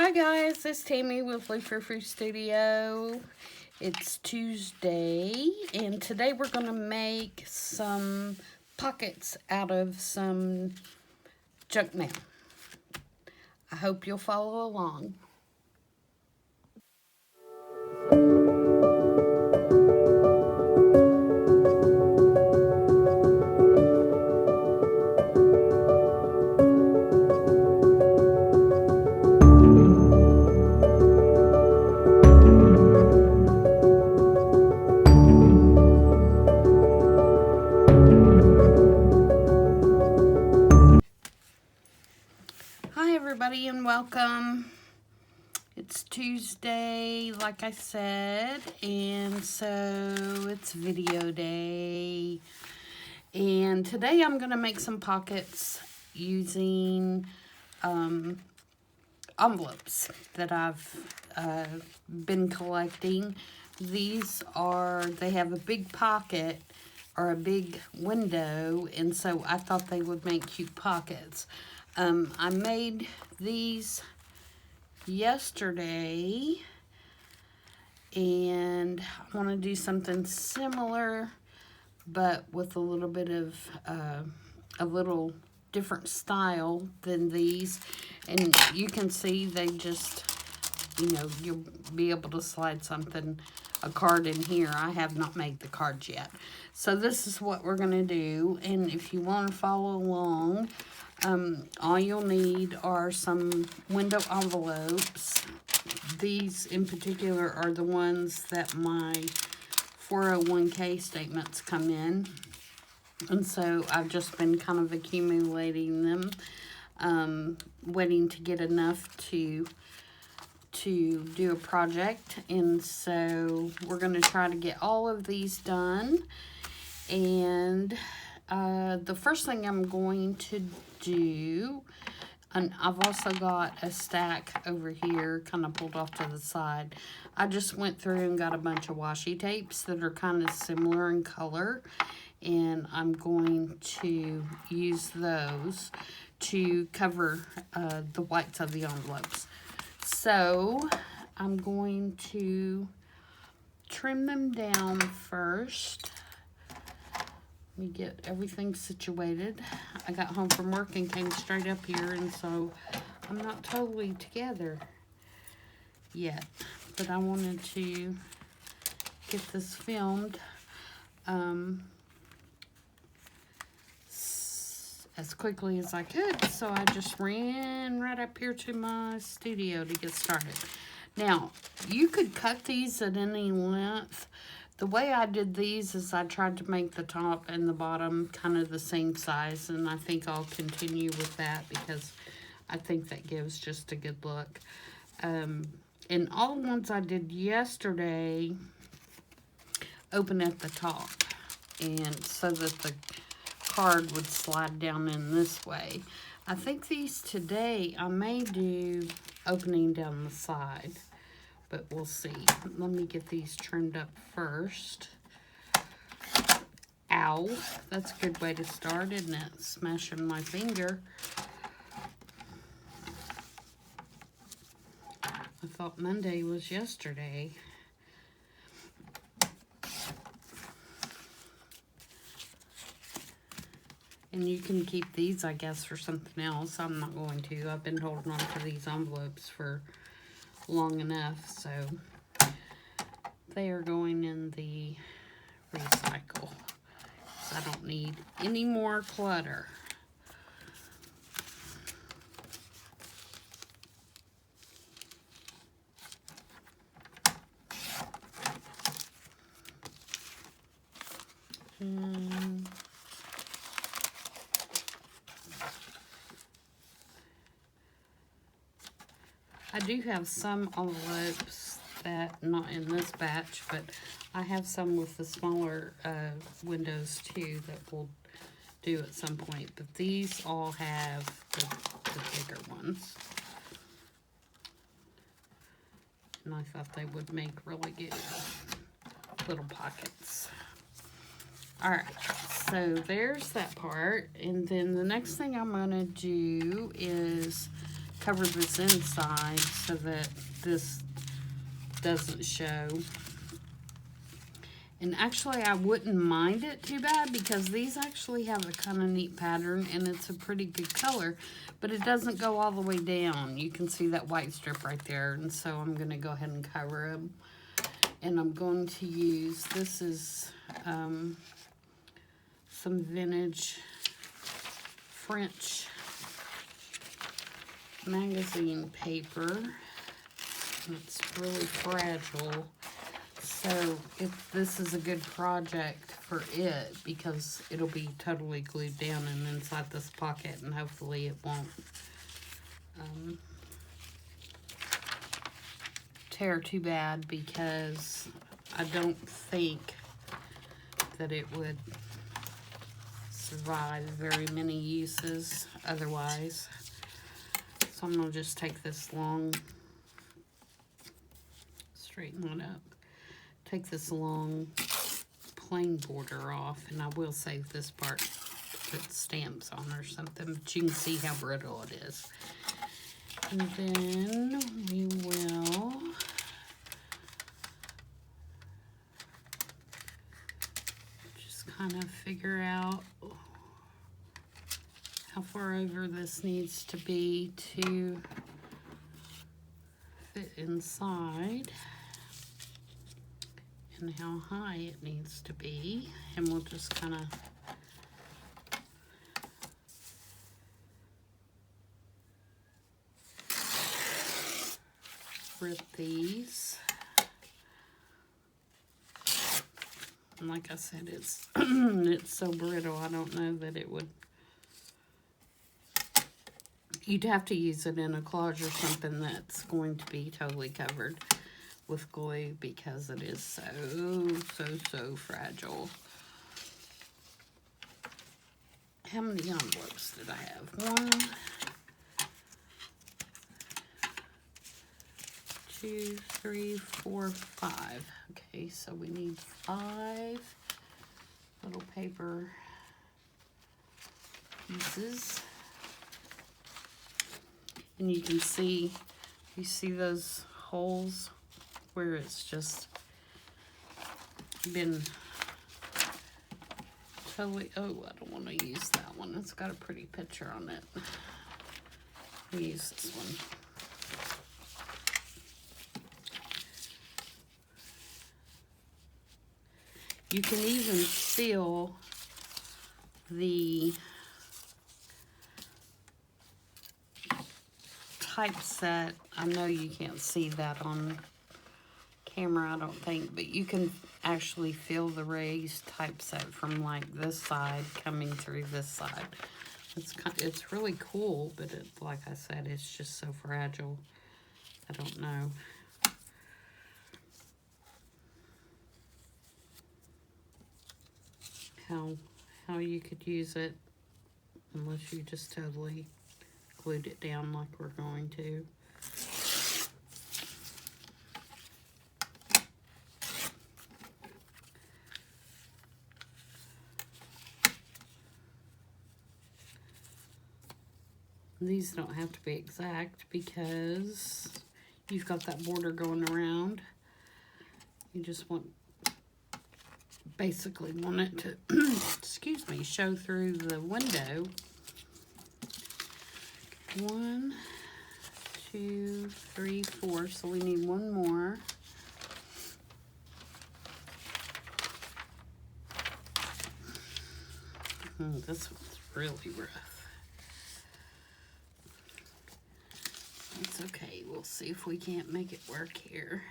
Hi guys, it's Tammy with Frou-frou Studio. It's Tuesday, and today we're going to make some pockets out of some junk mail. I hope you'll follow along. Hi everybody and welcome. It's Tuesday, like I said, and so it's video day. And today I'm going to make some pockets using envelopes that I've been collecting. They have a big pocket or a big window, and so I thought they would make cute pockets. I made these yesterday, and I want to do something similar, but with a little bit of a little different style than these. And you can see they just, you'll be able to slide a card in here. I have not made the cards yet. So this is what we're going to do. And if you want to follow along, all you'll need are some window envelopes. These in particular are the ones that my 401k statements come in. And so I've just been kind of accumulating them, waiting to get enough to do a project. And so we're going to try to get all of these done. And the first thing I'm going to do, and I've also got a stack over here kind of pulled off to the side. I just went through and got a bunch of washi tapes that are kind of similar in color, and I'm going to use those to cover the whites of the envelopes. So I'm going to trim them down first. Let me get everything situated. I got home from work and came straight up here, and so I'm not totally together yet. But I wanted to get this filmed as quickly as I could. So I just ran right up here to my studio to get started. Now, you could cut these at any length. The way I did these is I tried to make the top and the bottom kind of the same size, and I think I'll continue with that because I think that gives just a good look. And all the ones I did yesterday open at the top, and so that the card would slide down in this way. I think these today I may do opening down the side, but we'll see. Let me get these trimmed up first. Ow, that's a good way to start, isn't it? Smashing my finger. I thought Monday was yesterday. And you can keep these, I guess, for something else. I'm not going to. I've been holding on to these envelopes for long enough, so they are going in the recycle. So I don't need any more clutter. I do have some envelopes that, not in this batch, but I have some with the smaller windows too that we'll do at some point. But these all have the bigger ones. And I thought they would make really good little pockets. Alright, so there's that part. And then the next thing I'm going to do is cover this inside so that this doesn't show. And actually, I wouldn't mind it too bad because these actually have a kind of neat pattern and it's a pretty good color, but it doesn't go all the way down. You can see that white strip right there, and so I'm going to go ahead and cover them. And I'm going to use, this is some vintage French magazine paper. It's really fragile. So this is a good project for it because it'll be totally glued down and inside this pocket, and hopefully it won't tear too bad, because I don't think that it would survive very many uses otherwise. So I'm going to just take this long, straighten it up. Take this long plain border off, and I will save this part to put stamps on or something, but you can see how brittle it is. And then we will just kind of figure out how far over this needs to be to fit inside, and how high it needs to be, and we'll just kind of rip these. And like I said, it's it's so brittle, I don't know that it would. You'd have to use it in a closet or something that's going to be totally covered with glue, because it is so fragile. How many envelopes did I have? 1, 2, 3, 4, 5. Okay, so we need 5 little paper pieces. And you can see, you see those holes where it's just been totally, oh, I don't want to use that one. It's got a pretty picture on it. I'll use this one. You can even feel the typeset. I know you can't see that on camera, I don't think, but you can actually feel the raised typeset from like this side coming through this side. It's really cool, but it, like I said, it's just so fragile. I don't know. How you could use it unless you just totally glued it down like we're going to. These don't have to be exact because you've got that border going around. You just want, basically want it to, excuse me, show through the window. 1, 2, 3, 4, so we need 1 more. This one's really rough. It's okay, we'll see if we can't make it work here.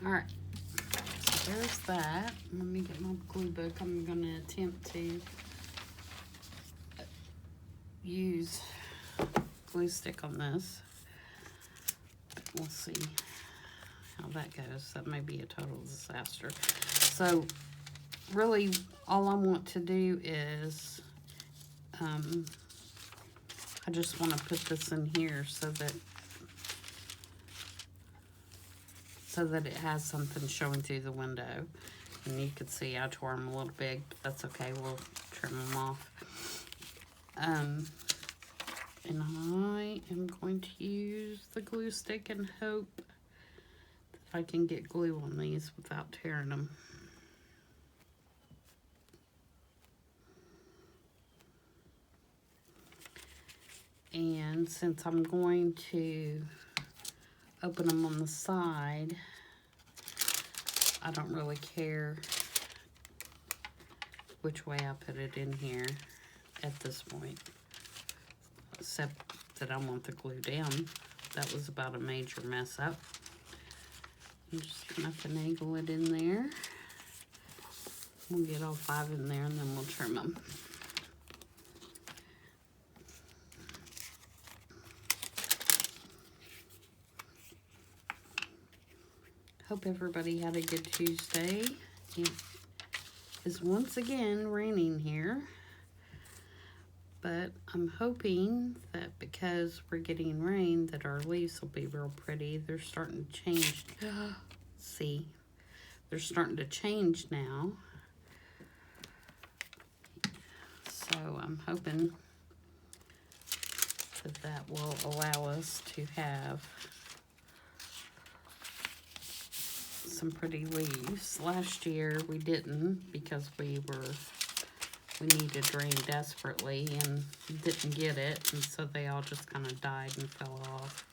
Alright, so there's that. Let me get my glue book. I'm going to attempt to use glue stick on this. We'll see how that goes. That may be a total disaster. So really all I want to do is I just want to put this in here so that so that it has something showing through the window. And you can see I tore them a little big, but that's okay. We'll trim them off. And I am going to use the glue stick and hope that I can get glue on these without tearing them. And since I'm going to open them on the side, I don't really care which way I put it in here at this point, except that I want the glue down. That was about a major mess up. I'm just gonna finagle it in there. We'll get all 5 in there and then we'll trim them. Hope everybody had a good Tuesday. It is once again raining here, but I'm hoping that because we're getting rain that our leaves will be real pretty. They're starting to change. See, they're starting to change now. So I'm hoping that that will allow us to have some pretty leaves. Last year we didn't because we needed rain desperately and didn't get it, and so they all just kind of died and fell off.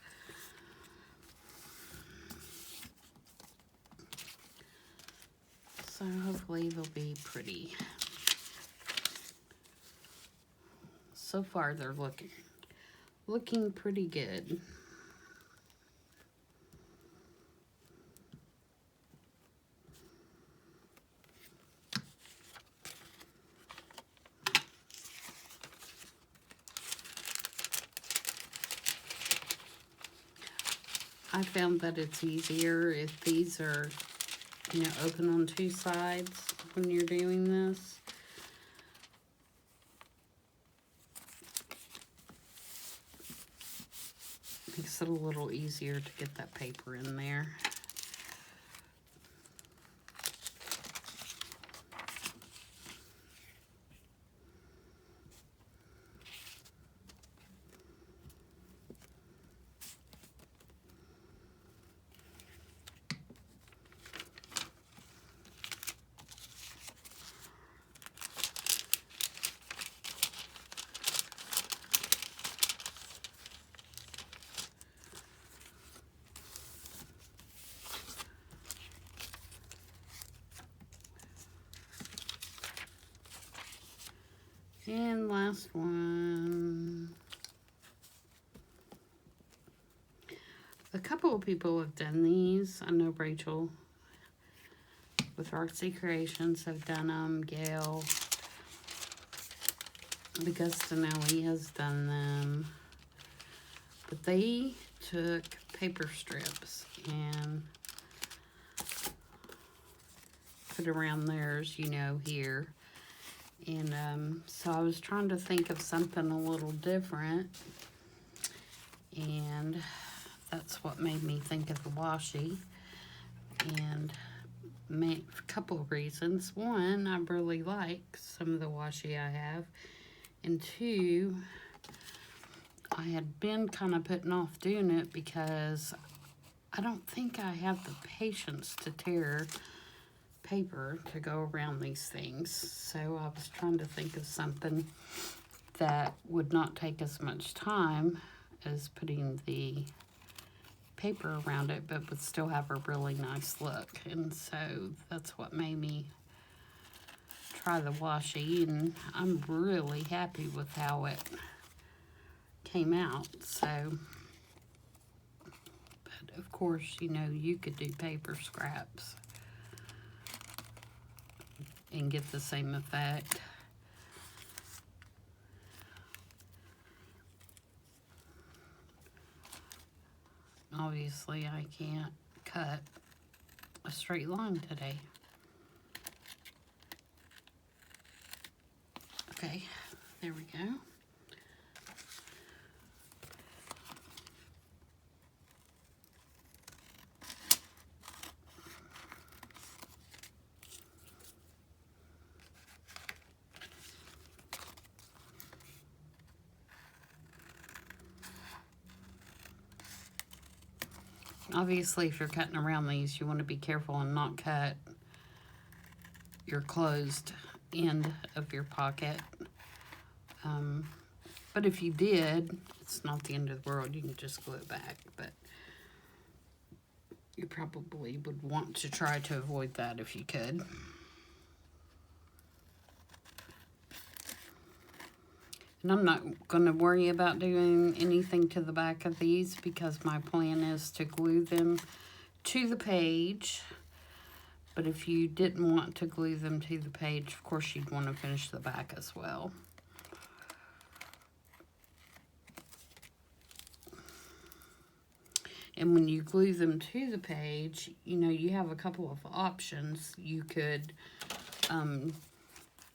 So hopefully they'll be pretty. So far they're looking pretty good. I found that it's easier if these are, you know, open on 2 sides when you're doing this. Makes it a little easier to get that paper in there. And last one. A couple of people have done these. I know Rachel with Artsy Creations have done them. Gail Augustinelli has done them. But they took paper strips and put around theirs, you know, here. And so I was trying to think of something a little different, and that's what made me think of the washi. And a couple of reasons. One, I really like some of the washi I have, and 2, I had been kind of putting off doing it because I don't think I have the patience to tear paper to go around these things. So I was trying to think of something that would not take as much time as putting the paper around it, but would still have a really nice look. And so that's what made me try the washi, and I'm really happy with how it came out. So, but of course, you know, you could do paper scraps and get the same effect. Obviously, I can't cut a straight line today. Okay, there we go. Obviously, if you're cutting around these, you want to be careful and not cut your closed end of your pocket. But if you did, it's not the end of the world. You can just glue it back. But you probably would want to try to avoid that if you could. And I'm not going to worry about doing anything to the back of these because my plan is to glue them to the page. But if you didn't want to glue them to the page, of course you'd want to finish the back as well. And when you glue them to the page, you know, you have a couple of options. You could,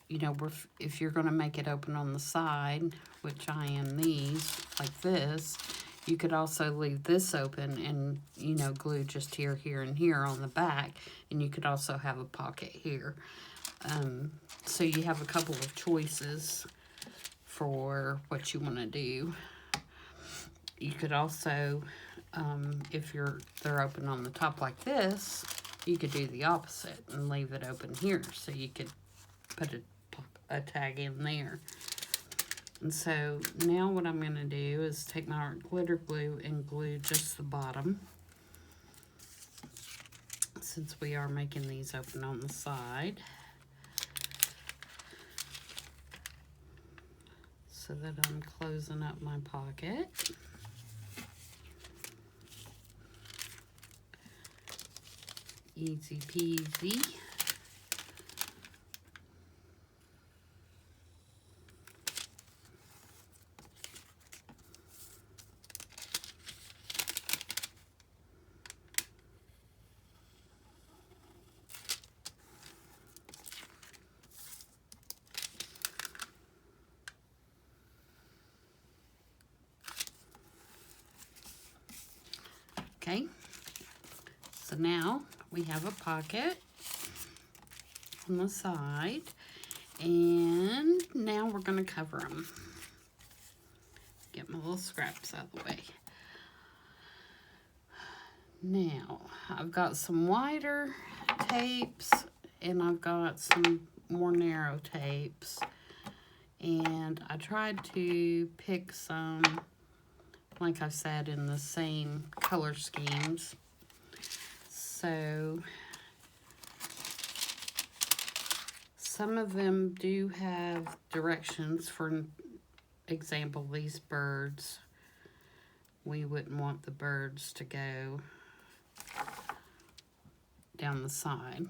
you know, if you're going to make it open on the side, which I am these, like this, you could also leave this open and, you know, glue just here, here, and here on the back. And you could also have a pocket here. So you have a couple of choices for what you want to do. You could also, if they're open on the top like this, you could do the opposite and leave it open here. So you could put a tag in there. And so now what I'm going to do is take my glitter glue and glue just the bottom, since we are making these open on the side, so that I'm closing up my pocket. Easy peasy. Okay, so now we have a pocket on the side, and now we're going to cover them. Get my little scraps out of the way. Now, I've got some wider tapes, and I've got some more narrow tapes, and I tried to pick some, like I said, in the same color schemes. So some of them do have directions. For example, these birds, we wouldn't want the birds to go down the side.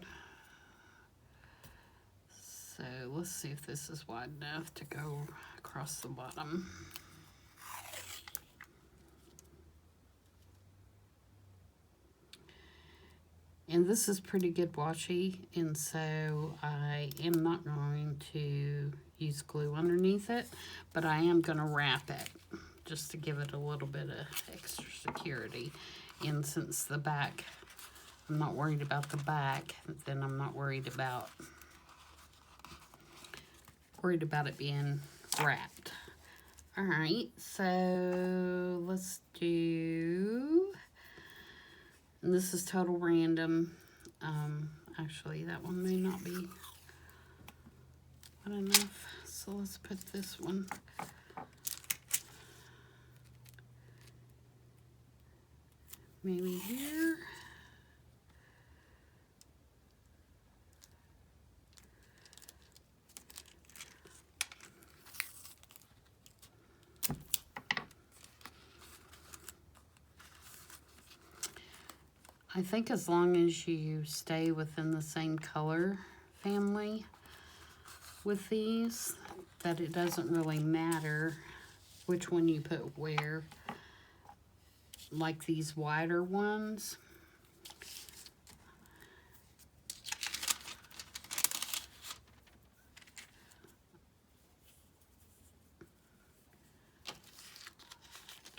So let's see if this is wide enough to go across the bottom. And this is pretty good washi, and so I am not going to use glue underneath it, but I am going to wrap it just to give it a little bit of extra security. And since the back, I'm not worried about the back, then I'm not worried about it being wrapped. All right, so let's do, and this is total random. Actually, that one may not be good enough, so let's put this one. Maybe here. I think as long as you stay within the same color family with these, that it doesn't really matter which one you put where. Like these wider ones,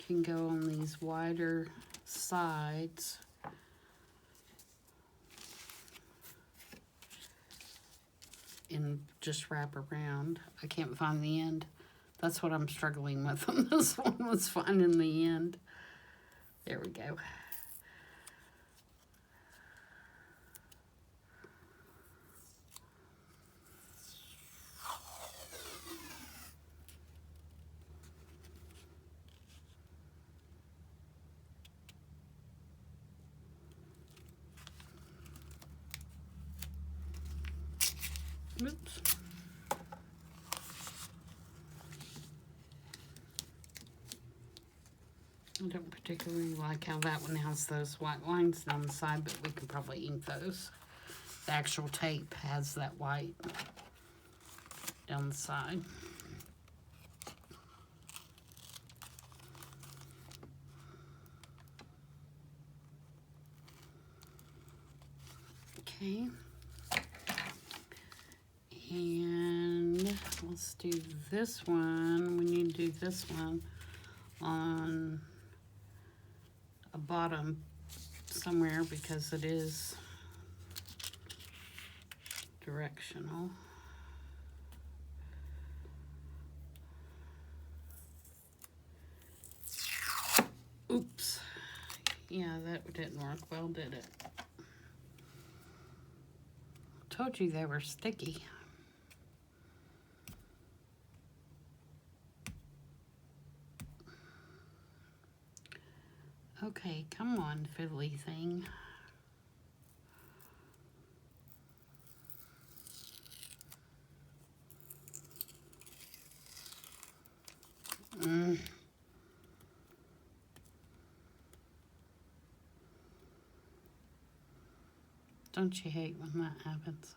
can go on these wider sides. And just wrap around. I can't find the end. That's what I'm struggling with on this one, was finding the end. There we go. Oops. I don't particularly like how that one has those white lines down the side, but we can probably ink those. The actual tape has that white down the side. Okay. And let's do this one. We need to do this one on a bottom somewhere because it is directional. Oops. Yeah, that didn't work well, did it? Told you they were sticky. Okay, come on, fiddly thing. Don't you hate when that happens?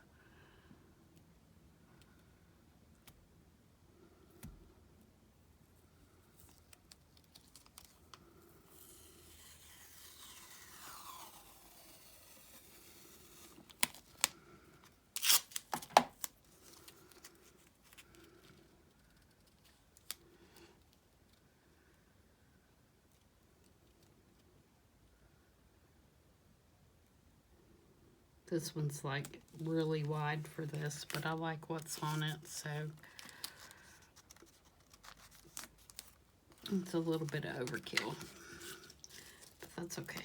This one's like really wide for this, but I like what's on it, so it's a little bit of overkill, but that's okay.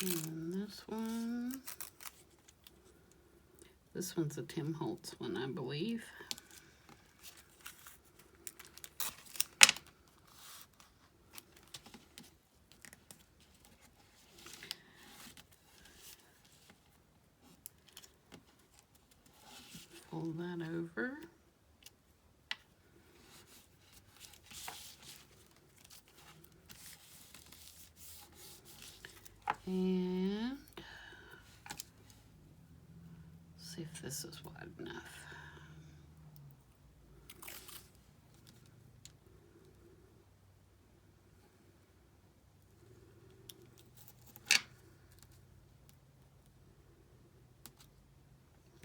And this one's a Tim Holtz one, I believe. Fold that over. And see if this is wide enough.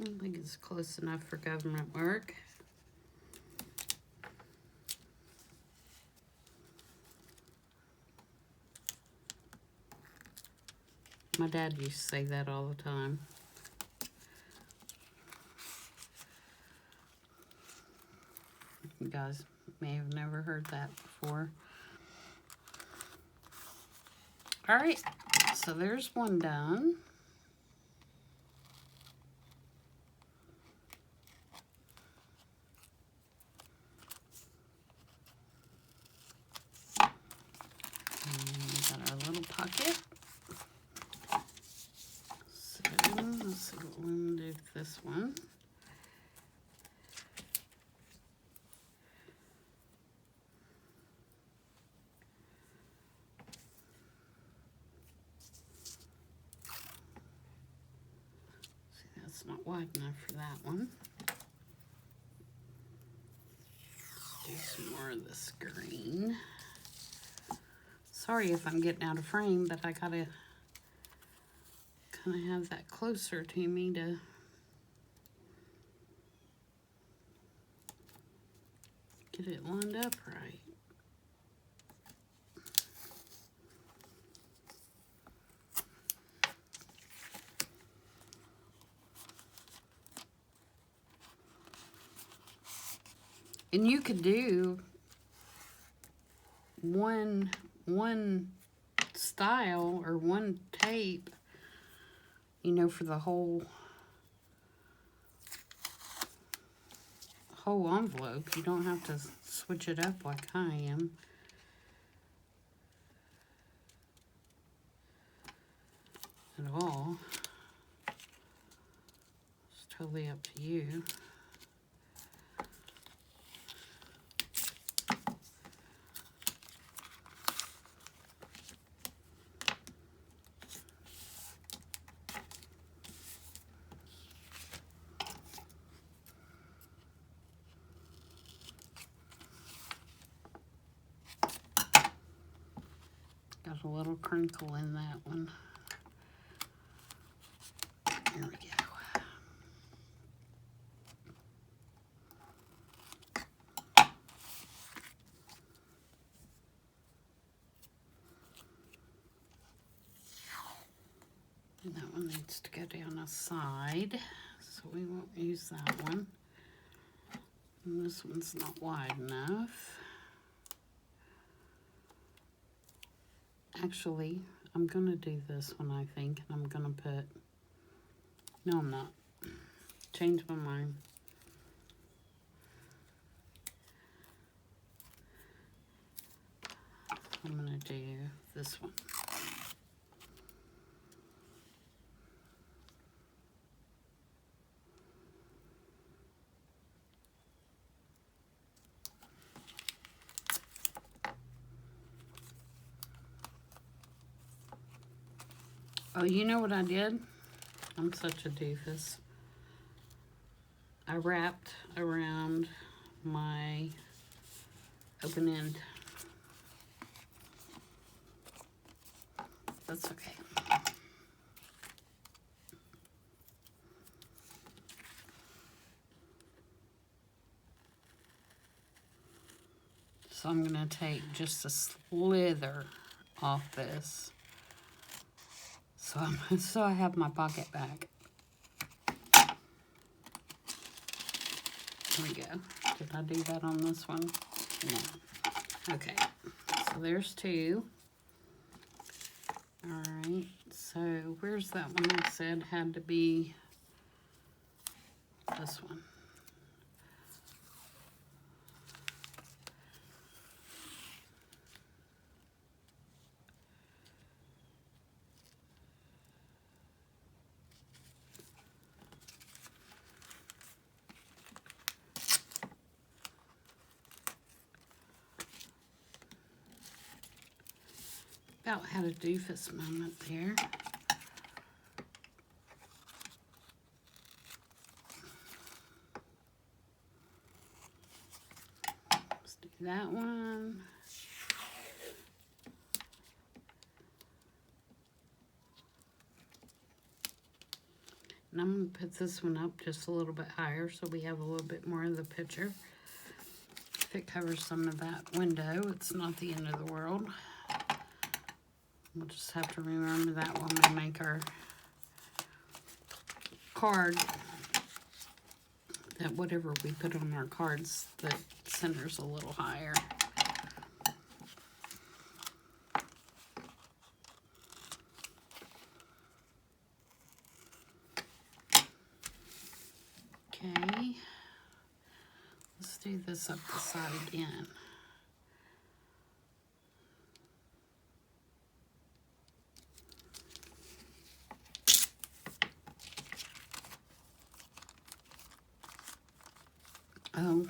I think it's close enough for government work. My dad used to say that all the time. You guys may have never heard that before. All right, so there's one done. And we got our little pocket. So let's see what we're going to do with this one. It's not wide enough for that one. Do some more of this green. Sorry if I'm getting out of frame, but I gotta kind of have that closer to me to get it lined up right. And you could do one style or one tape, you know, for the whole envelope. You don't have to switch it up like I am. At all. It's totally up to you. Got a little crinkle in that one. Here we go. And that one needs to go down a side, so we won't use that one. And this one's not wide enough. Actually, I'm going to do this one, I think, and I'm going to put... No, I'm not. Change my mind. I'm going to do this one. Oh, you know what I did? I'm such a doofus. I wrapped around my open end. That's okay. So I'm going to take just a slither off this. So I have my pocket back. There we go. Did I do that on this one? No. Okay. So there's two. Alright. So where's that one that said had to be this one? About had a doofus moment there. Let's do that one. And I'm going to put this one up just a little bit higher so we have a little bit more of the picture. If it covers some of that window, it's not the end of the world. We'll just have to remember that when we make our card, that whatever we put on our cards, the center's a little higher. Okay, let's do this up the side again. Oh,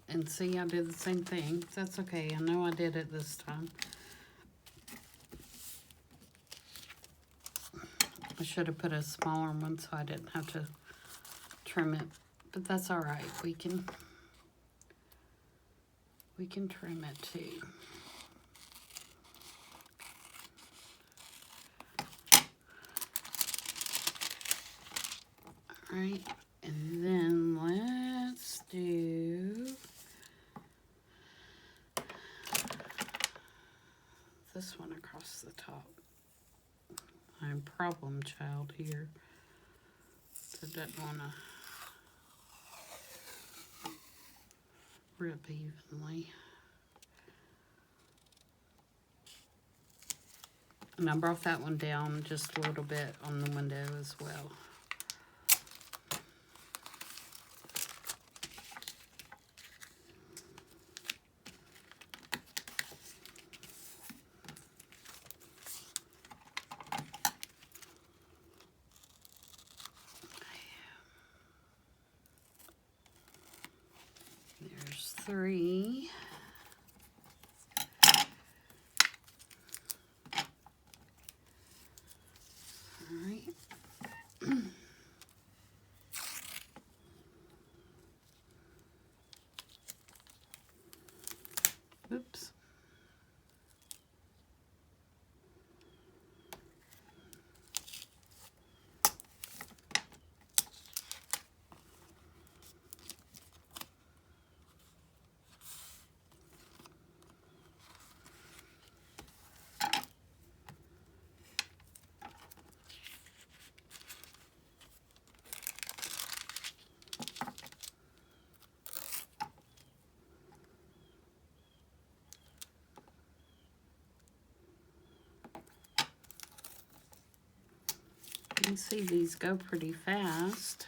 and see, I did the same thing. That's okay. I know I did it this time. I should have put a smaller one so I didn't have to trim it. But that's all right. We can trim it too. All right. And then let's do this one across the top. I'm problem child here. So doesn't want to. rip evenly. And I brought that one down just a little bit on the window as well. There's 3. Oops. You can see these go pretty fast.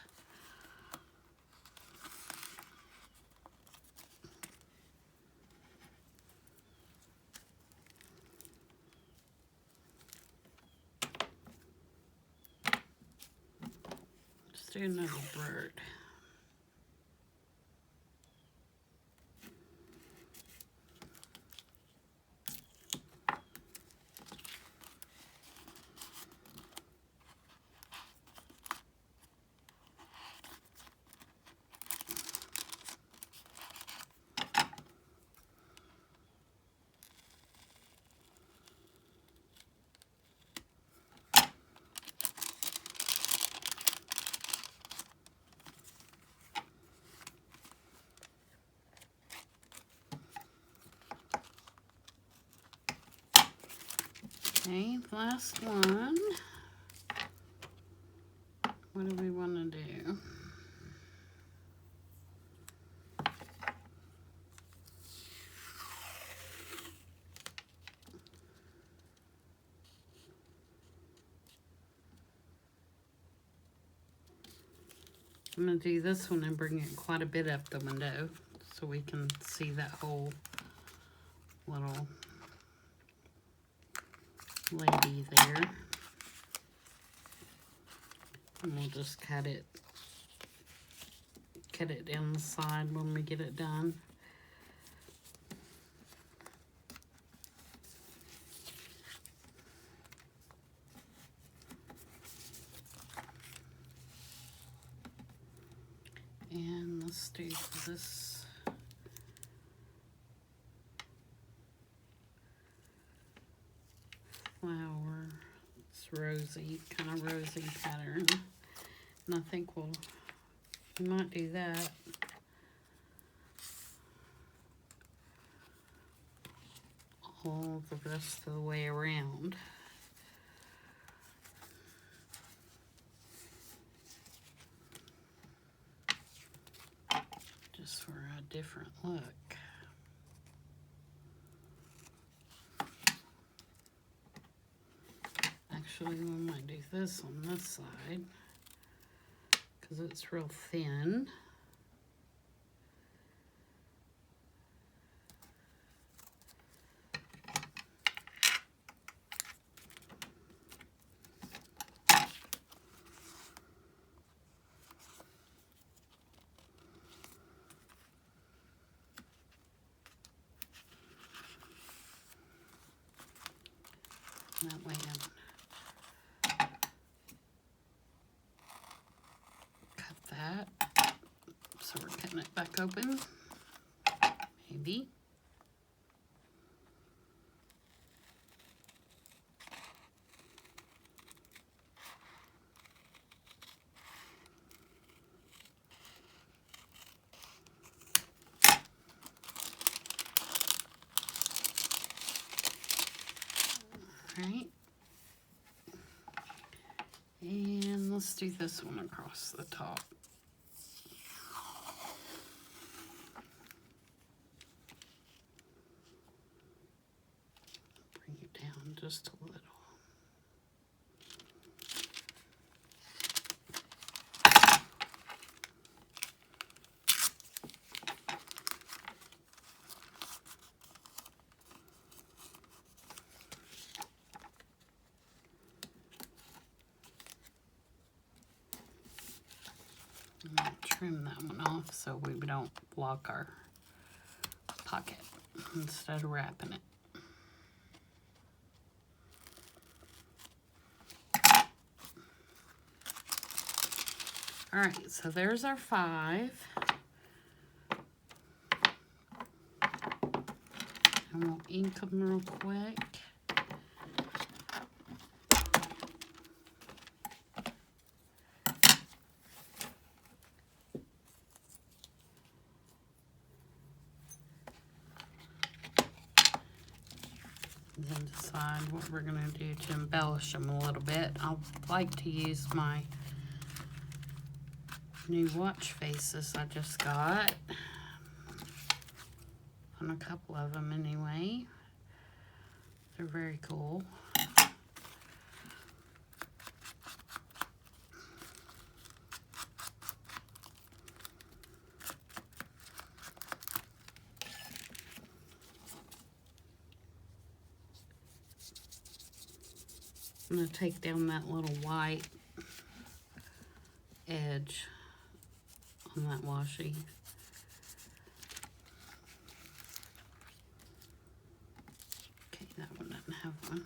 Let's do another bird. Okay, last one. What do we want to do? I'm going to do this one and bring it quite a bit up the window so we can see that whole little lady there. And we'll just cut it down the side when we get it done. And let's do this flower. It's rosy, kind of rosy pattern. And I think we might do that. All the rest of the way around. Just for a different look. Actually, we might do this on this side because it's real thin. That way cut that. So we're cutting it back open. Maybe. Right. And let's do this one across the top. down just a little. I'm going to trim that one off so we don't block our pocket instead of wrapping it. All right, so there's our 5. And we'll ink them real quick. And then decide what we're going to do to embellish them a little bit. I like to use my new watch faces I just got. On a couple of them anyway. They're very cool. I'm going to take down that little white edge on that washi. Okay, that one doesn't have one.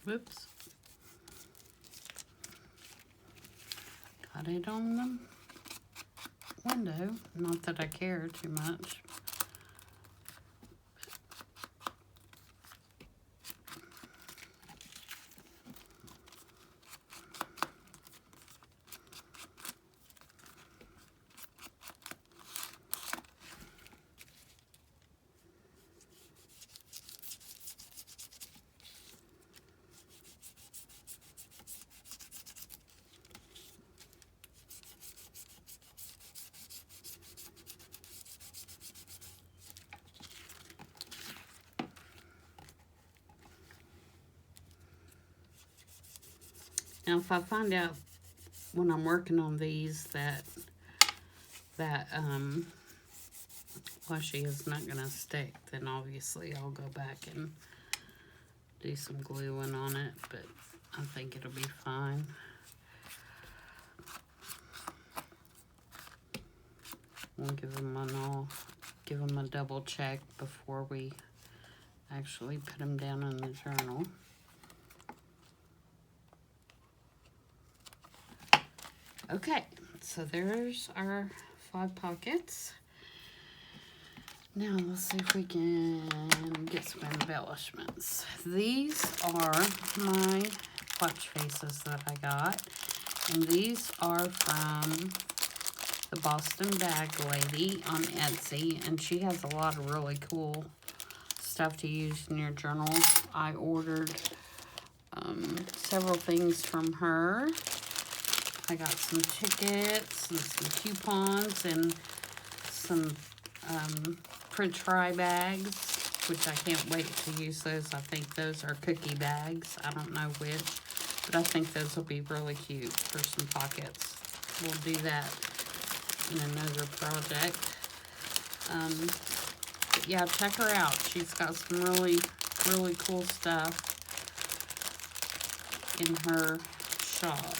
Whoops. Got it on the window. Not that I care too much. Now, if I find out when I'm working on these that washi is not going to stick, then obviously I'll go back and do some gluing on it, but I think it'll be fine. We'll give them a double check before we actually put them down in the journal. Okay, so there's our 5 pockets. Now let's see if we can get some embellishments. These are my watch faces that I got, and these are from the Boston Bag Lady on Etsy, and she has a lot of really cool stuff to use in your journals. I ordered several things from her. I got some tickets and some coupons and some print try bags, which I can't wait to use those. I think those are cookie bags. I don't know which, but I think those will be really cute for some pockets. We'll do that in another project. But yeah, check her out. She's got some really, really cool stuff in her shop.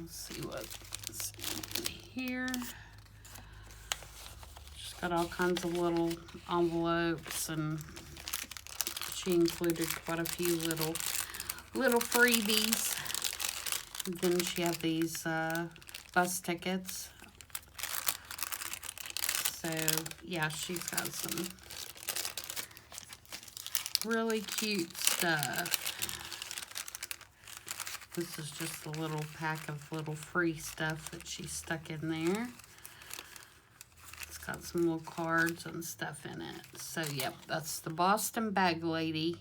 Let's see what. Let's see. here. She's got all kinds of little envelopes, and she included quite a few little freebies. And then she had these bus tickets. So yeah, she's got some really cute stuff. This is just a little pack of little free stuff that she stuck in there. It's got some little cards and stuff in it. So yep, that's the Boston Bag Lady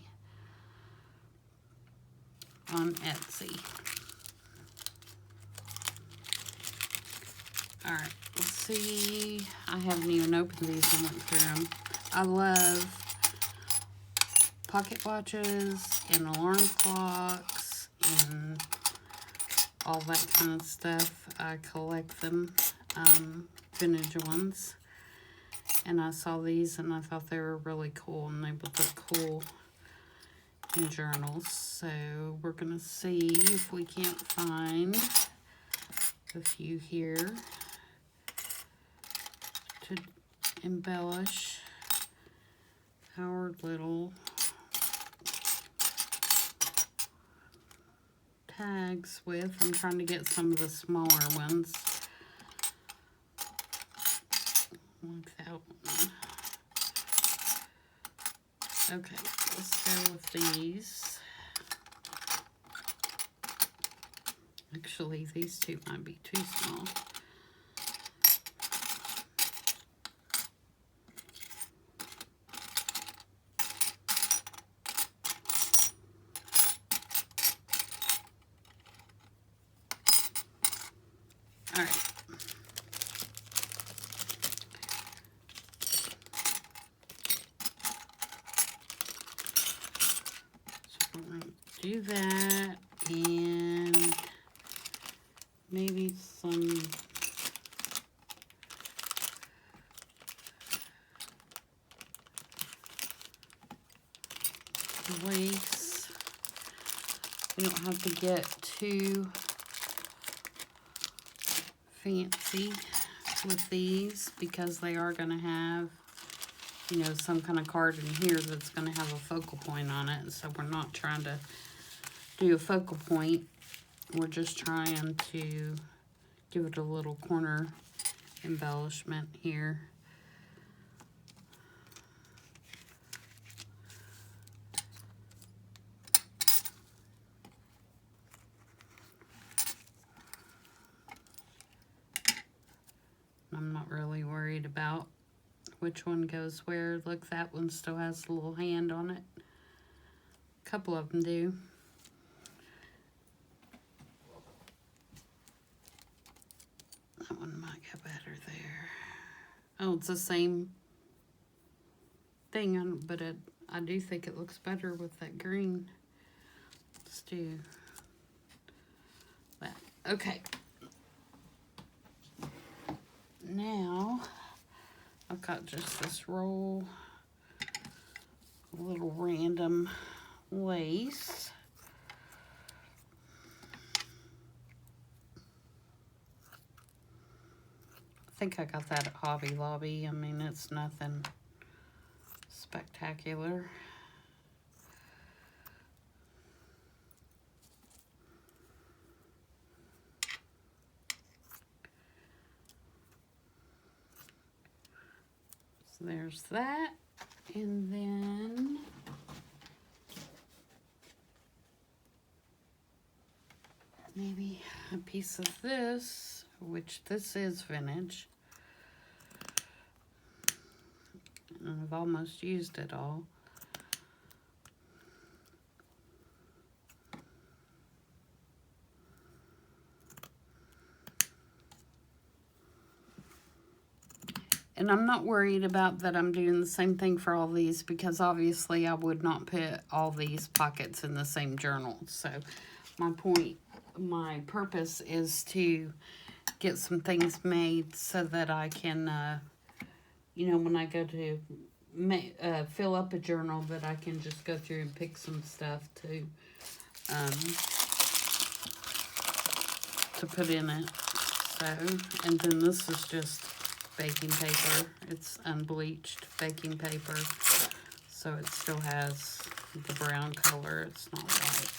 on Etsy. Alright, let's see. I haven't even opened these and went through them. I love pocket watches and alarm clocks and all that kind of stuff. I collect them, vintage ones. And I saw these and I thought they were really cool, and they would look cool in journals. So we're going to see if we can't find a few here to embellish our little tags with. I'm trying to get some of the smaller ones. Like that one. Okay, let's go with these. Actually, these two might be too small. All right. So we're going to do that, and maybe some lace. We don't have to get too fancy with these, because they are going to have, you know, some kind of card in here that's going to have a focal point on it. So we're not trying to do a focal point. We're just trying to give it a little corner embellishment here. I'm not really worried about which one goes where. Look, that one still has a little hand on it. A couple of them do. That one might get better there. Oh, it's the same thing, but I do think it looks better with that green. Let's do that. Okay. Now, I've got just this roll, a little random lace. I think I got that at Hobby Lobby. I mean, it's nothing spectacular. So there's that. And then maybe a piece of this, which this is vintage. And I've almost used it all. And I'm not worried about that I'm doing the same thing for all these, because obviously I would not put all these pockets in the same journal. So my purpose is to get some things made so that I can, you know, when I go to fill up a journal, that I can just go through and pick some stuff to put in it. so. And then this is just baking paper. It's unbleached baking paper. So it still has the brown color. It's not white.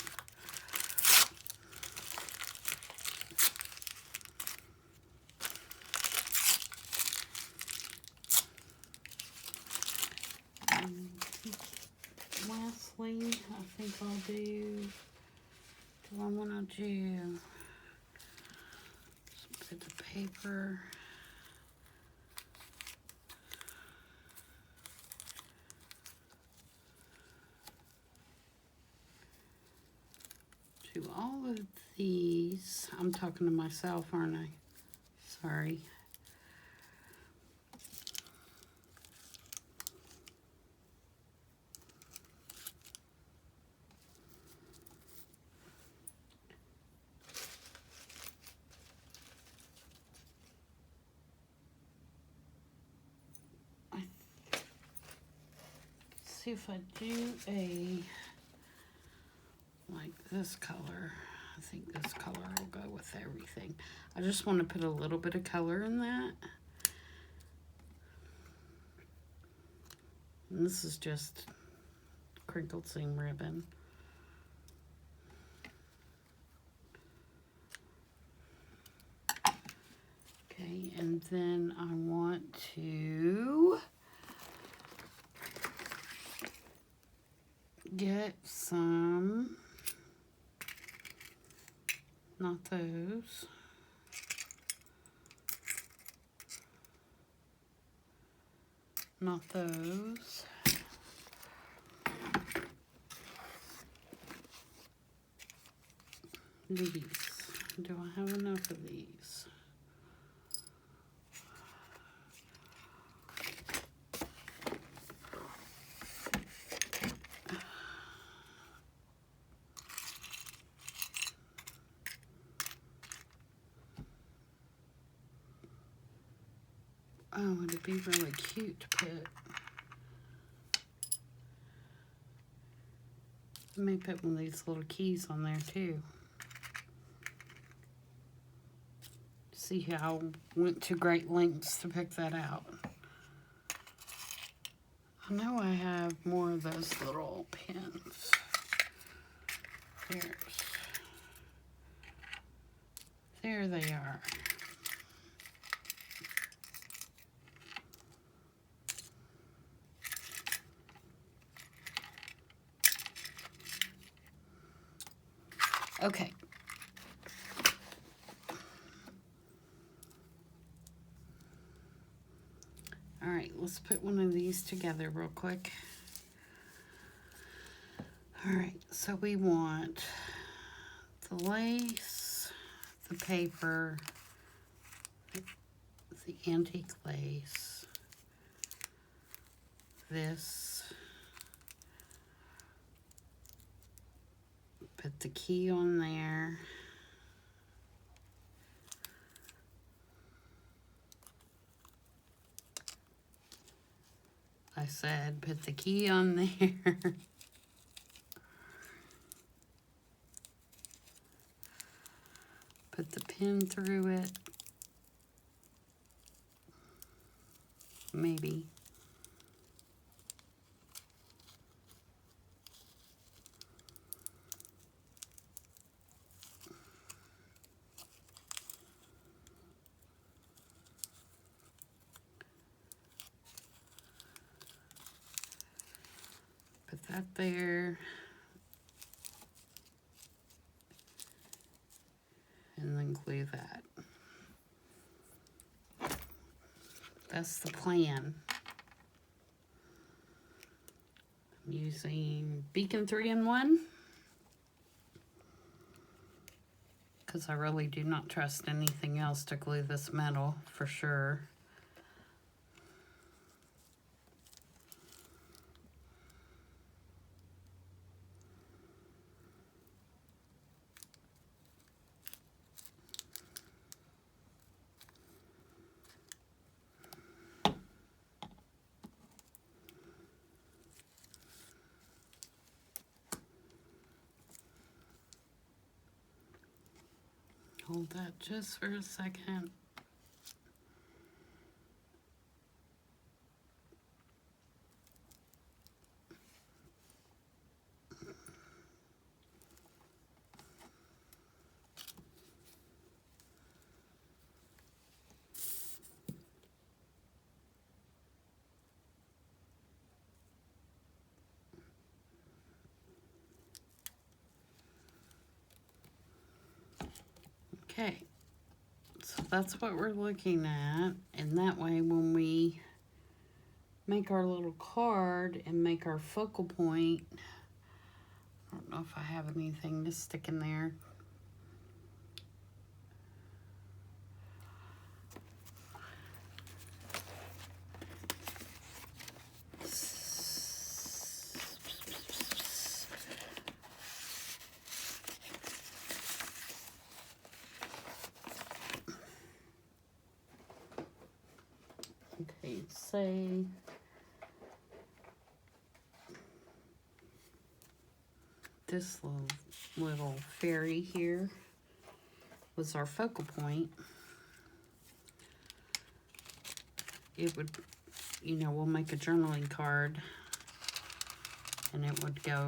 Lastly, I think I'll do I want to do a bit of paper. Do all of these. I'm talking to myself, aren't I? Sorry. See if I do like this color. I think this color will go with everything. I just want to put a little bit of color in that. And this is just crinkled seam ribbon. Okay, and then I want to get some, not those, not those, these. Do I have enough of these? Oh, it'd be really cute to put. I may put one of these little keys on there too. See how I went to great lengths to pick that out. I know I have more of those little pins. There they are. Okay. All right, let's put one of these together real quick. All right, so we want the lace, the paper, the antique lace, this, put the key on there. I said put the key on there. Put the pin through it. Maybe. Put that there. And then glue that. That's the plan. I'm using Beacon 3-in-1 because I really do not trust anything else to glue this metal for sure. Hold that just for a second. Okay, so that's what we're looking at, and that way when we make our little card and make our focal point, I don't know if I have anything to stick in there. Okay, say this little fairy here was our focal point. It would, you know, we'll make a journaling card and it would go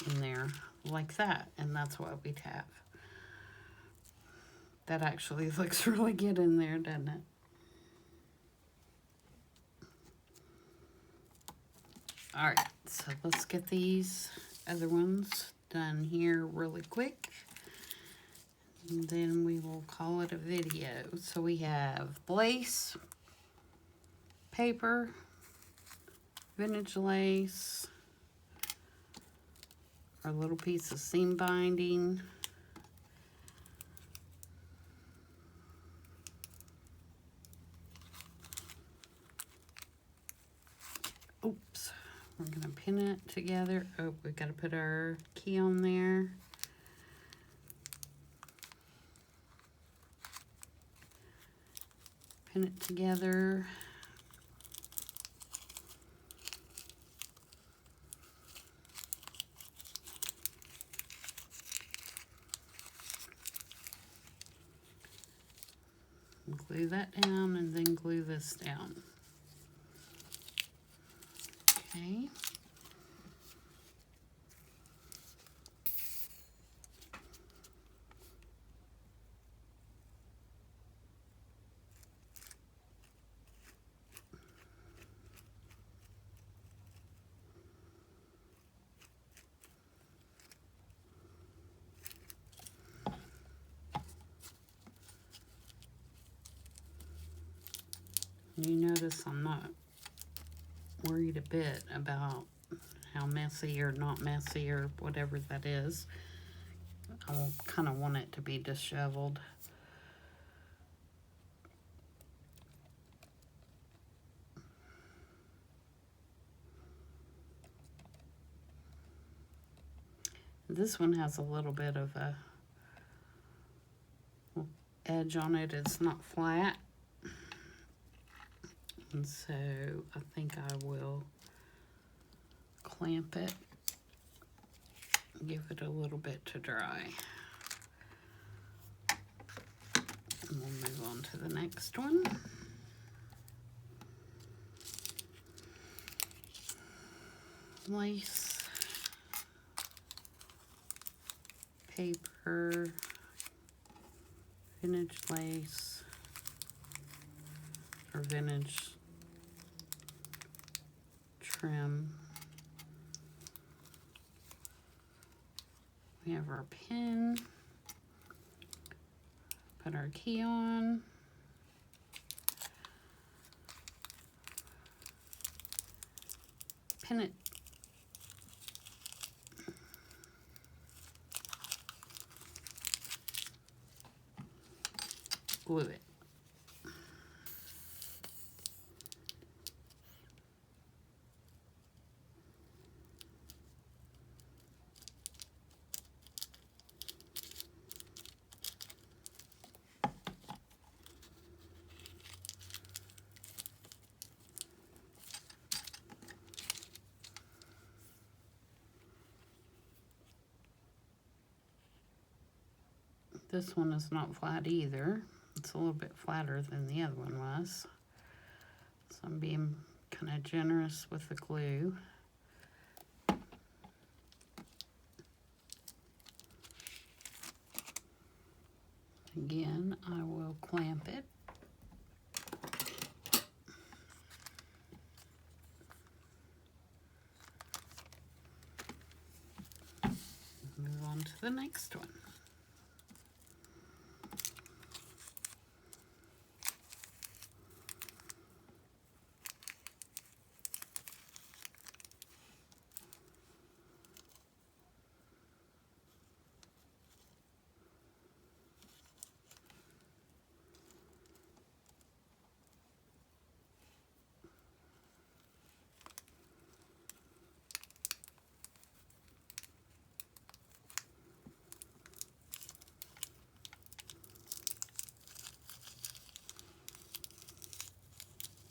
in there like that, and that's what we'd have. That actually looks really good in there, doesn't it? All right, so let's get these other ones done here really quick, and then we will call it a video. So we have lace, paper, vintage lace, our little piece of seam binding, oops, we're gonna pin it together. Oh, we gotta put our key on there. Pin it together. Glue that down and then glue this down. Okay. You notice I'm not worried a bit about how messy or not messy or whatever that is. I kind of want it to be disheveled. This one has a little bit of a edge on it. It's not flat. And so I think I will clamp it, give it a little bit to dry. And we'll move on to the next one. Lace, paper, vintage lace, or vintage trim. We have our pin, put our key on, pin it, glue it. This one is not flat either. It's a little bit flatter than the other one was. So I'm being kind of generous with the glue. Again, I will clamp it. Move on to the next one.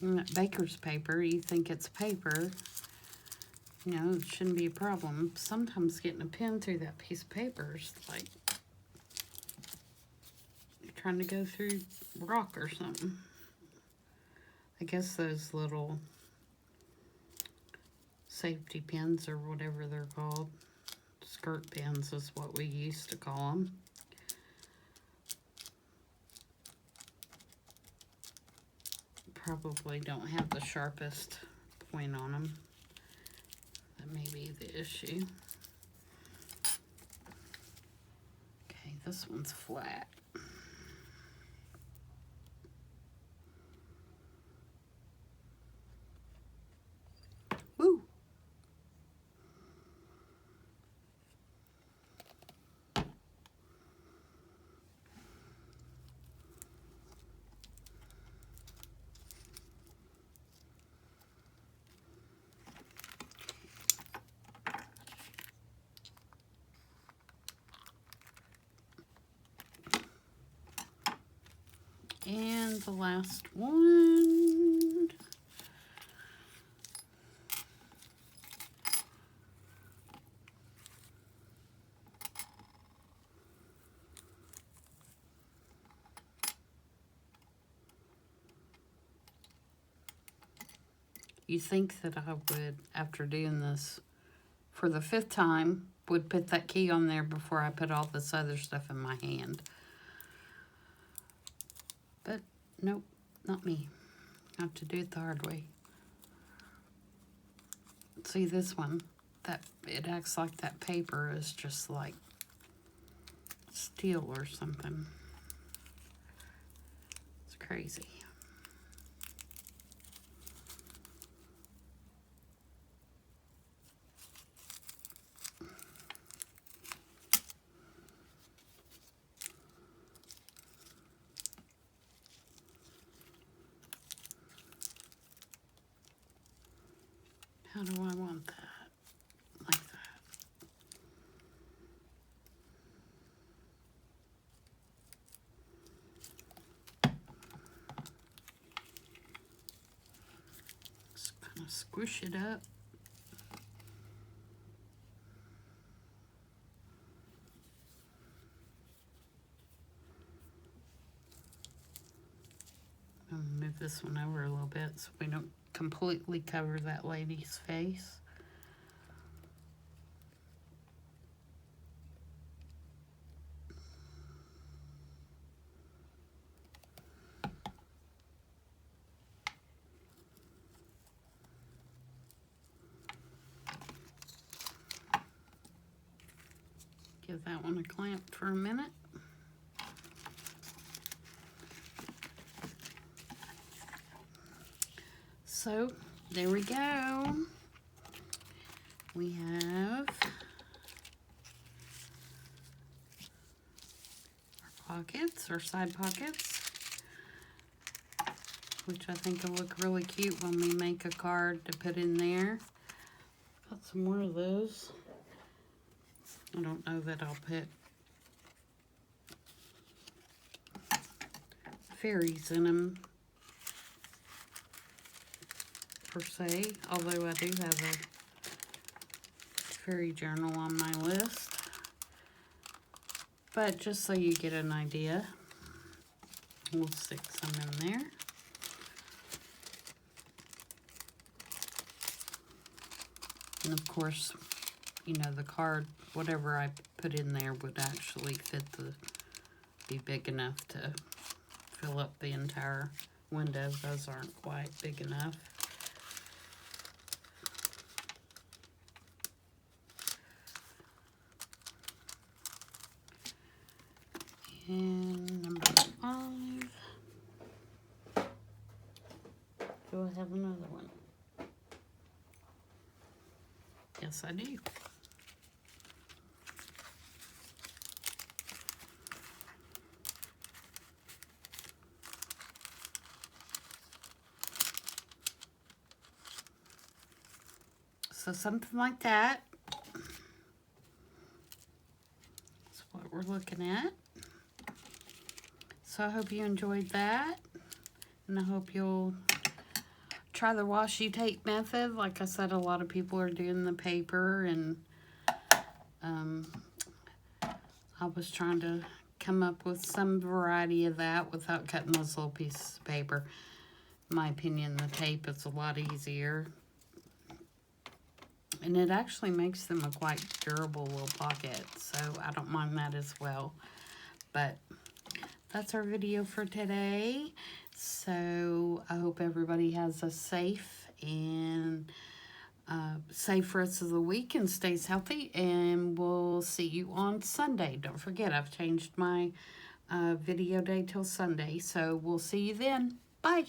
And that baker's paper, you think it's paper, you know, it shouldn't be a problem. Sometimes getting a pen through that piece of paper is like you're trying to go through rock or something. I guess those little safety pins or whatever they're called, skirt pins is what we used to call them. Probably don't have the sharpest point on them. That may be the issue. Okay, this one's flat. Woo! And the last one. You think that I would, after doing this for the 5th time, would put that key on there before I put all this other stuff in my hand. But nope, not me. I have to do it the hard way. See this one, that it acts like that paper is just like steel or something. It's crazy. How do I want that? Like that. Just kind of squish it up. I'll move this one over a little bit so we don't completely cover that lady's face. Give that one a clamp for a minute. So, there we go. We have our pockets, our side pockets, which I think will look really cute when we make a card to put in there. Got some more of those. I don't know that I'll put fairies in them per se, although I do have a fairy journal on my list. but just so you get an idea, we'll stick some in there. And of course, you know, the card, whatever I put in there would actually be big enough to fill up the entire window. Those aren't quite big enough. And number 5. Do I have another one? Yes, I do. So something like that. That's what we're looking at. So I hope you enjoyed that. And I hope you'll try the washi tape method. Like I said, a lot of people are doing the paper, and I was trying to come up with some variety of that without cutting those little pieces of paper. In my opinion, the tape is a lot easier. And it actually makes them a quite durable little pocket, so I don't mind that as well. But that's our video for today. So I hope everybody has a safe rest of the week and stays healthy. And we'll see you on Sunday. Don't forget, I've changed my video day till Sunday. So we'll see you then. Bye.